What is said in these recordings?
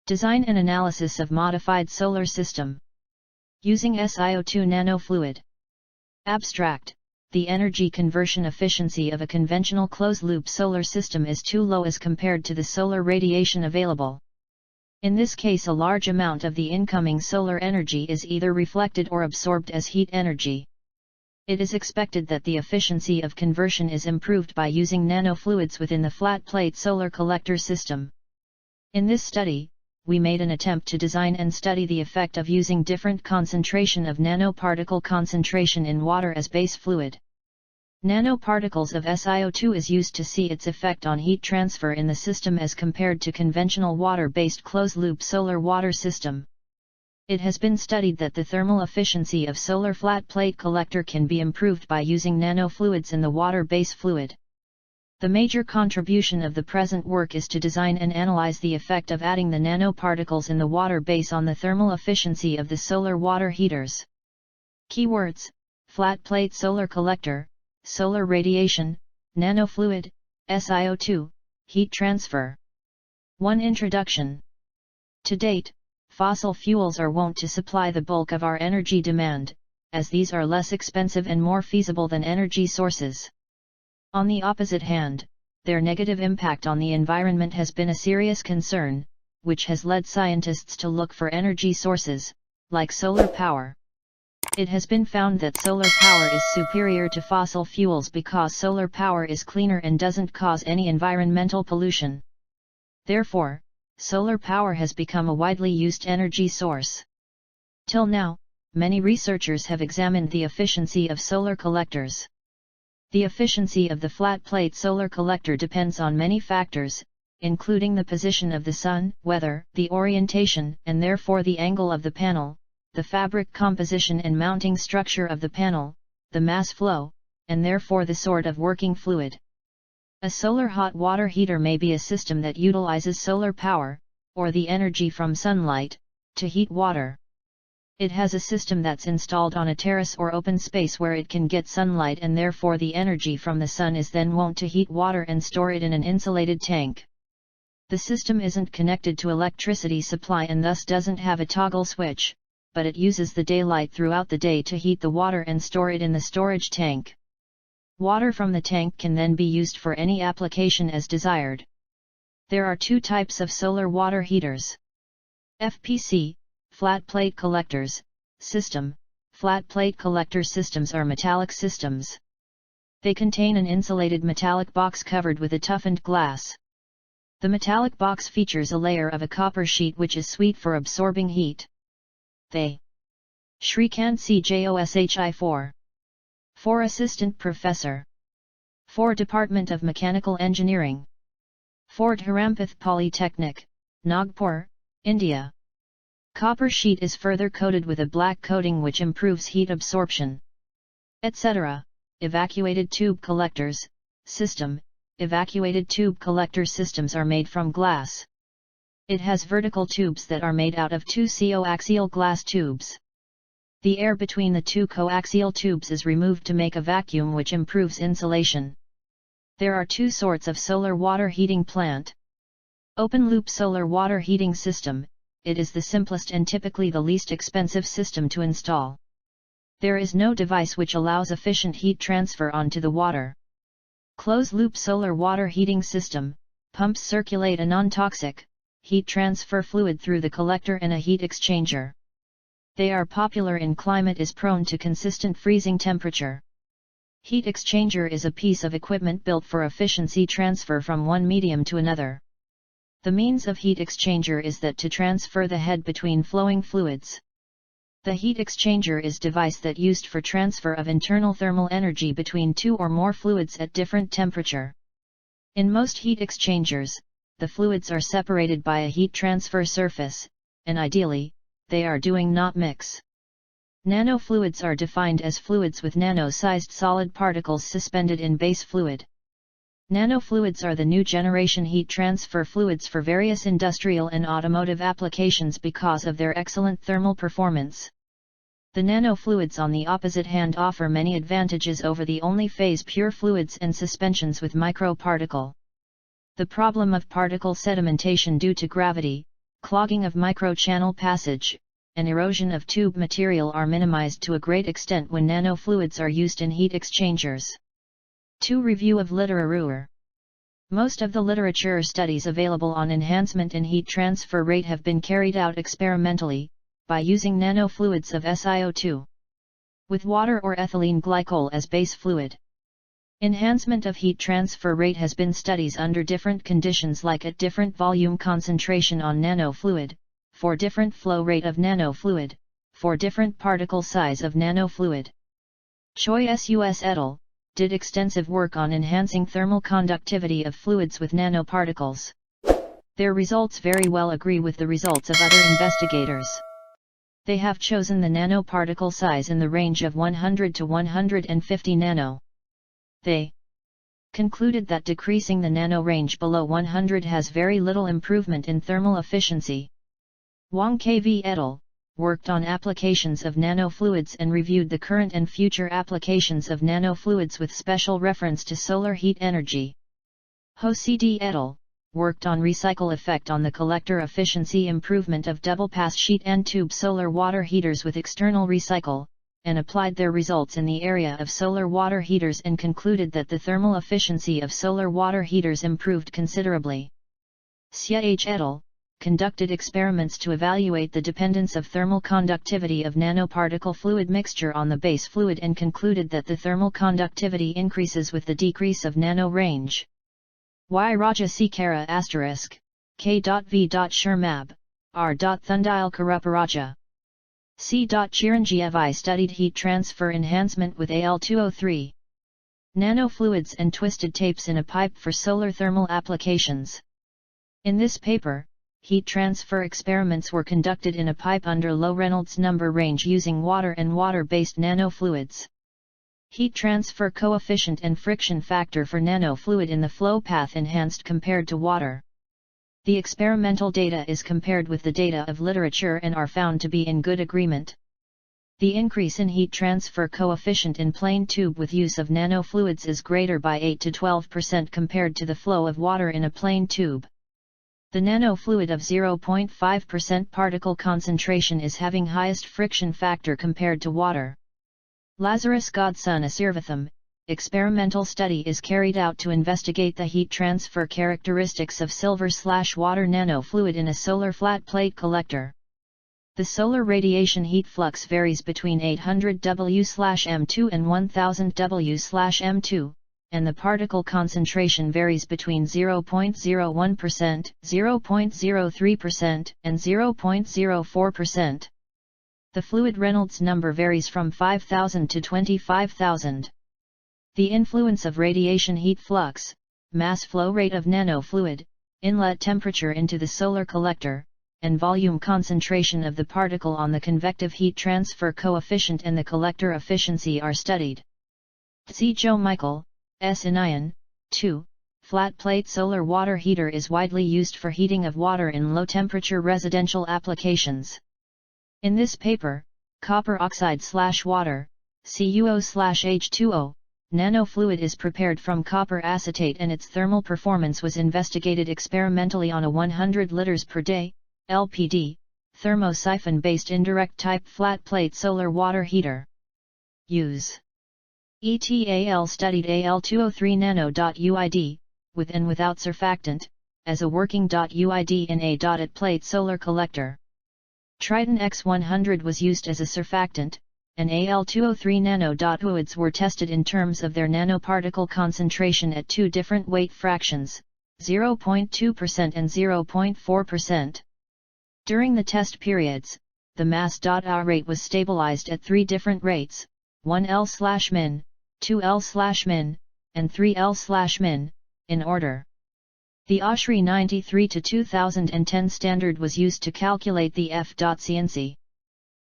Design and analysis of modified solar system. Using Sio2 Nano fluid. Abstract. The energy conversion efficiency of a conventional closed-loop solar system is too low as compared to the solar radiation available. In this case, a large amount of the incoming solar energy is either reflected or absorbed as heat energy. It is expected that the efficiency of conversion is improved by using nanofluids within the flat-plate solar collector system. In this study, we made an attempt to design and study the effect of using different concentration of nanoparticle concentration in water as base fluid. Nanoparticles of Sio2 is used to see its effect on heat transfer in the system as compared to conventional water-based closed-loop solar water system. It has been studied that the thermal efficiency of solar flat plate collector can be improved by using nanofluids in the water-base fluid. The major contribution of the present work is to design and analyze the effect of adding the nanoparticles in the water base on the thermal efficiency of the solar water heaters. Keywords: flat plate solar collector, solar radiation, nanofluid, Sio2, heat transfer. 1. Introduction. To date, fossil fuels are wont to supply the bulk of our energy demand, as these are less expensive and more feasible than energy sources. On the opposite hand, their negative impact on the environment has been a serious concern, which has led scientists to look for energy sources, like solar power. It has been found that solar power is superior to fossil fuels because solar power is cleaner and doesn't cause any environmental pollution. Therefore, solar power has become a widely used energy source. Till now, many researchers have examined the efficiency of solar collectors. The efficiency of the flat-plate solar collector depends on many factors, including the position of the sun, weather, the orientation and therefore the angle of the panel, the fabric composition and mounting structure of the panel, the mass flow, and therefore the sort of working fluid. A solar hot water heater may be a system that utilizes solar power, or the energy from sunlight, to heat water. It has a system that's installed on a terrace or open space where it can get sunlight and therefore the energy from the sun is then wont to heat water and store it in an insulated tank. The system isn't connected to electricity supply and thus doesn't have a toggle switch, but it uses the daylight throughout the day to heat the water and store it in the storage tank. Water from the tank can then be used for any application as desired. There are two types of solar water heaters. FPC, flat plate collectors, system. Flat plate collector systems are metallic systems. They contain an insulated metallic box covered with a toughened glass. The metallic box features a layer of a copper sheet which is sweet for absorbing heat. They. Shrikant CJOSHI 4. 4. Assistant Professor. 4. Department of Mechanical Engineering. 4. Dharampeth Polytechnic, Nagpur, India. Copper sheet is further coated with a black coating which improves heat absorption. Etc. Evacuated tube collectors, system. Evacuated tube collector systems are made from glass. It has vertical tubes that are made out of two coaxial glass tubes. The air between the two coaxial tubes is removed to make a vacuum which improves insulation. There are two sorts of solar water heating plant. Open-loop solar water heating system. It is the simplest and typically the least expensive system to install. There is no device which allows efficient heat transfer onto the water. Closed-loop solar water heating system. Pumps circulate a non-toxic heat transfer fluid through the collector and a heat exchanger. They are popular in climate is prone to consistent freezing temperature. Heat exchanger is a piece of equipment built for efficiency transfer from one medium to another. The means of heat exchanger is that to transfer the head between flowing fluids. The heat exchanger is device that used for transfer of internal thermal energy between two or more fluids at different temperature. In most heat exchangers, the fluids are separated by a heat transfer surface, and ideally, they are doing not mix. Nanofluids are defined as fluids with nano-sized solid particles suspended in base fluid. Nanofluids are the new generation heat transfer fluids for various industrial and automotive applications because of their excellent thermal performance. The nanofluids on the opposite hand offer many advantages over the only phase pure fluids and suspensions with microparticle. The problem of particle sedimentation due to gravity, clogging of microchannel passage, and erosion of tube material are minimized to a great extent when nanofluids are used in heat exchangers. 2. Review of literature. Most of the literature studies available on enhancement in heat transfer rate have been carried out experimentally, by using nanofluids of Sio2, with water or ethylene glycol as base fluid. Enhancement of heat transfer rate has been studies under different conditions like at different volume concentration on nanofluid, for different flow rate of nanofluid, for different particle size of nanofluid. Choi Sus et al. Did extensive work on enhancing thermal conductivity of fluids with nanoparticles. Their results very well agree with the results of other investigators. They have chosen the nanoparticle size in the range of 100 to 150 nano. They concluded that decreasing the nano range below 100 has very little improvement in thermal efficiency. Wang KV et al. Worked on applications of nanofluids and reviewed the current and future applications of nanofluids with special reference to solar heat energy. Ho CD et al. Worked on recycle effect on the collector efficiency improvement of double-pass sheet and tube solar water heaters with external recycle, and applied their results in the area of solar water heaters and concluded that the thermal efficiency of solar water heaters improved considerably. Sio2 et al. Conducted experiments to evaluate the dependence of thermal conductivity of nanoparticle fluid mixture on the base fluid and concluded that the thermal conductivity increases with the decrease of nano range. Y. Raja Sikara * K.V. Sharmab, R. Thundile Karuparaja. C. Chiranjeevi studied heat transfer enhancement with Al2O3 nanofluids and twisted tapes in a pipe for solar thermal applications. In this paper, heat transfer experiments were conducted in a pipe under low Reynolds number range using water and water-based nanofluids. Heat transfer coefficient and friction factor for nanofluid in the flow path enhanced compared to water. The experimental data is compared with the data of literature and are found to be in good agreement. The increase in heat transfer coefficient in plain tube with use of nanofluids is greater by 8 to 12% compared to the flow of water in a plain tube. The nanofluid of 0.5% particle concentration is having highest friction factor compared to water. Lazarus Godson Asirvatham, experimental study is carried out to investigate the heat transfer characteristics of silver/water nanofluid in a solar flat plate collector. The solar radiation heat flux varies between 800 W/m2 and 1000 W/m2. And the particle concentration varies between 0.01%, 0.03%, and 0.04%. The fluid Reynolds number varies from 5,000 to 25,000. The influence of radiation heat flux, mass flow rate of nanofluid, inlet temperature into the solar collector, and volume concentration of the particle on the convective heat transfer coefficient and the collector efficiency are studied. C. Joe Michael, S. Anion, 2. Flat plate solar water heater is widely used for heating of water in low-temperature residential applications. In this paper, copper oxide/water, CuO/H2O, nanofluid is prepared from copper acetate and its thermal performance was investigated experimentally on a 100 liters per day, LPD, thermosiphon-based indirect type flat plate solar water heater. Use. ETAL studied Al2O3 Nano.UID, with and without surfactant, as a working .UID in a dotted plate solar collector. Triton X100 was used as a surfactant, and Al2O3 Nano.UIDs were tested in terms of their nanoparticle concentration at two different weight fractions, 0.2% and 0.4%. During the test periods, the mass.R rate was stabilized at three different rates, 1L/min, 2L/min, and 3L/min, in order. The OSHRI 93-2010 standard was used to calculate the F.CNC.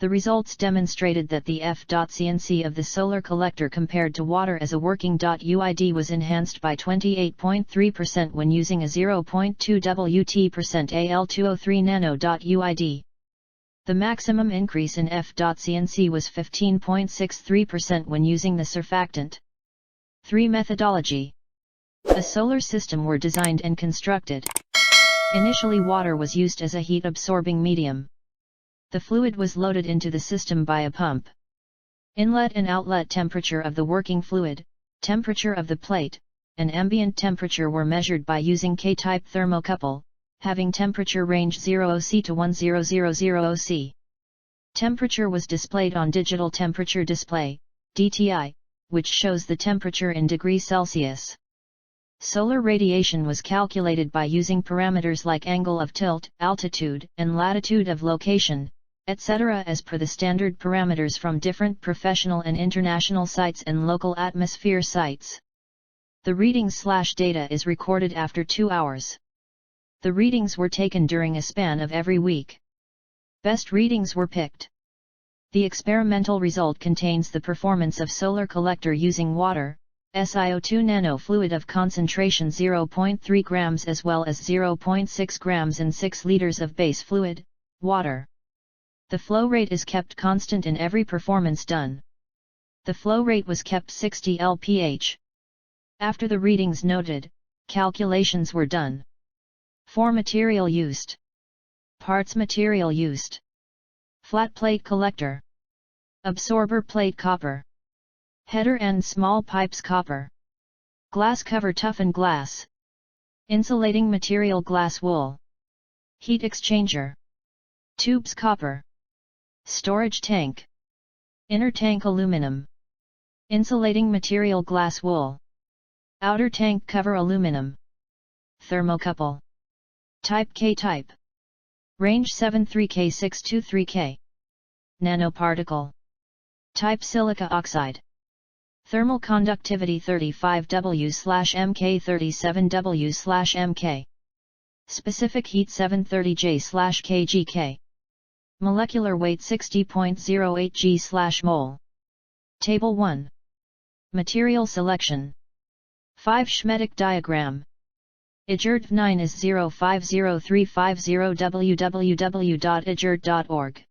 The results demonstrated that the F.CNC of the solar collector compared to water as a working .UID was enhanced by 28.3% when using a 0.2 Wt% Al2O3 Nano.UID. The maximum increase in F.CNC was 15.63% when using the surfactant. 3. Methodology. A solar system were designed and constructed. Initially water was used as a heat-absorbing medium. The fluid was loaded into the system by a pump. Inlet and outlet temperature of the working fluid, temperature of the plate, and ambient temperature were measured by using K-type thermocouple, having temperature range 0°C to 1000°C. Temperature was displayed on digital temperature display, DTI, which shows the temperature in degrees Celsius. Solar radiation was calculated by using parameters like angle of tilt, altitude, and latitude of location, etc. as per the standard parameters from different professional and international sites and local atmosphere sites. The readings/data is recorded after 2 hours. The readings were taken during a span of every week. Best readings were picked. The experimental result contains the performance of solar collector using water, Sio2 Nano fluid of concentration 0.3 grams as well as 0.6 grams in 6 liters of base fluid, water. The flow rate is kept constant in every performance done. The flow rate was kept 60 lph. After the readings noted, calculations were done. For material used. Parts material used. Flat plate collector. Absorber plate copper. Header and small pipes copper. Glass cover toughened glass. Insulating material glass wool. Heat exchanger. Tubes copper. Storage tank. Inner tank aluminum. Insulating material glass wool. Outer tank cover aluminum. Thermocouple. Type K-type. Range 73K 623K. Nanoparticle. Type silica oxide. Thermal conductivity 35W/Mk 37W/Mk. Specific heat 730J/kgK. Molecular weight 60.08 g/mol. Table 1. Material selection. 5 Schematic diagram. IJERT 9 is 050350 www.ijert.org.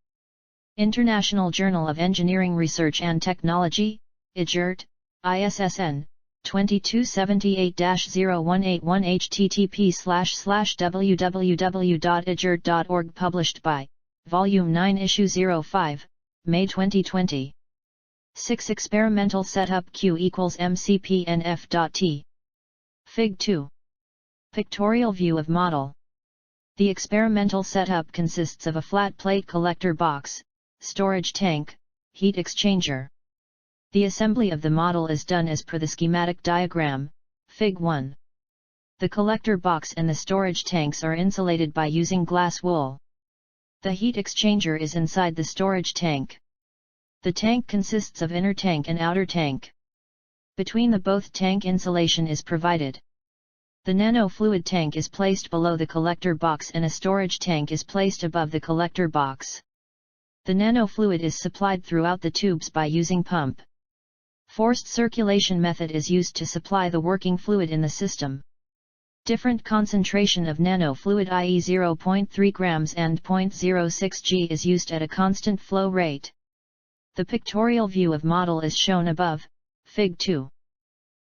International Journal of Engineering Research and Technology, IJERT, ISSN, 2278-0181 http://www.ijert.org. Published by Volume 9 Issue 05, May 2020. 6 Experimental setup Q equals mcpnf.t. Fig 2. Pictorial view of model. The experimental setup consists of a flat plate collector box, storage tank, heat exchanger. The assembly of the model is done as per the schematic diagram, Fig 1. The collector box and the storage tanks are insulated by using glass wool. The heat exchanger is inside the storage tank. The tank consists of inner tank and outer tank. Between the both tank insulation is provided. The nano fluid tank is placed below the collector box and a storage tank is placed above the collector box. The nano fluid is supplied throughout the tubes by using pump. Forced circulation method is used to supply the working fluid in the system. Different concentration of nano fluid, i.e. 0.3 grams and 0.06 g, is used at a constant flow rate. The pictorial view of model is shown above, Fig 2.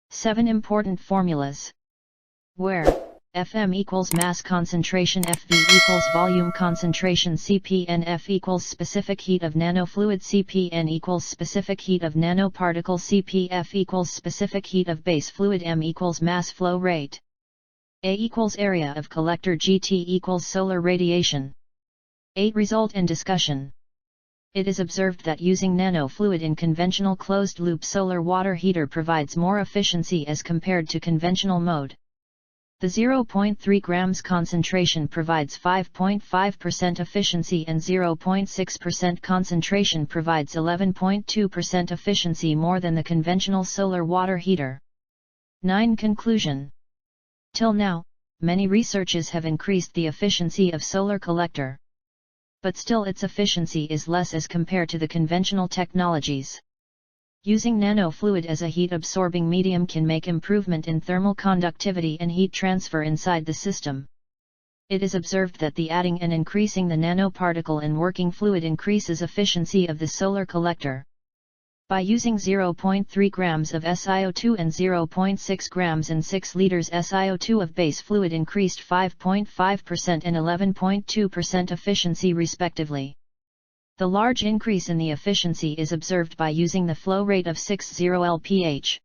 7 Important formulas. Where Fm equals mass concentration, Fv equals volume concentration, Cpnf equals specific heat of nanofluid, Cpn equals specific heat of nanoparticle, Cpf equals specific heat of base fluid, m equals mass flow rate. A equals area of collector, Gt equals solar radiation. 8 Result and discussion. It is observed that using nanofluid in conventional closed-loop solar water heater provides more efficiency as compared to conventional mode. The 0.3 grams concentration provides 5.5% efficiency and 0.6% concentration provides 11.2% efficiency more than the conventional solar water heater. 9 Conclusion. Till now, many researches have increased the efficiency of solar collector. But still its efficiency is less as compared to the conventional technologies. Using nanofluid as a heat-absorbing medium can make improvement in thermal conductivity and heat transfer inside the system. It is observed that the adding and increasing the nanoparticle in working fluid increases efficiency of the solar collector. By using 0.3 grams of SiO2 and 0.6 grams in 6 liters SiO2 of base fluid increased 5.5% and 11.2% efficiency respectively. The large increase in the efficiency is observed by using the flow rate of 60 lph.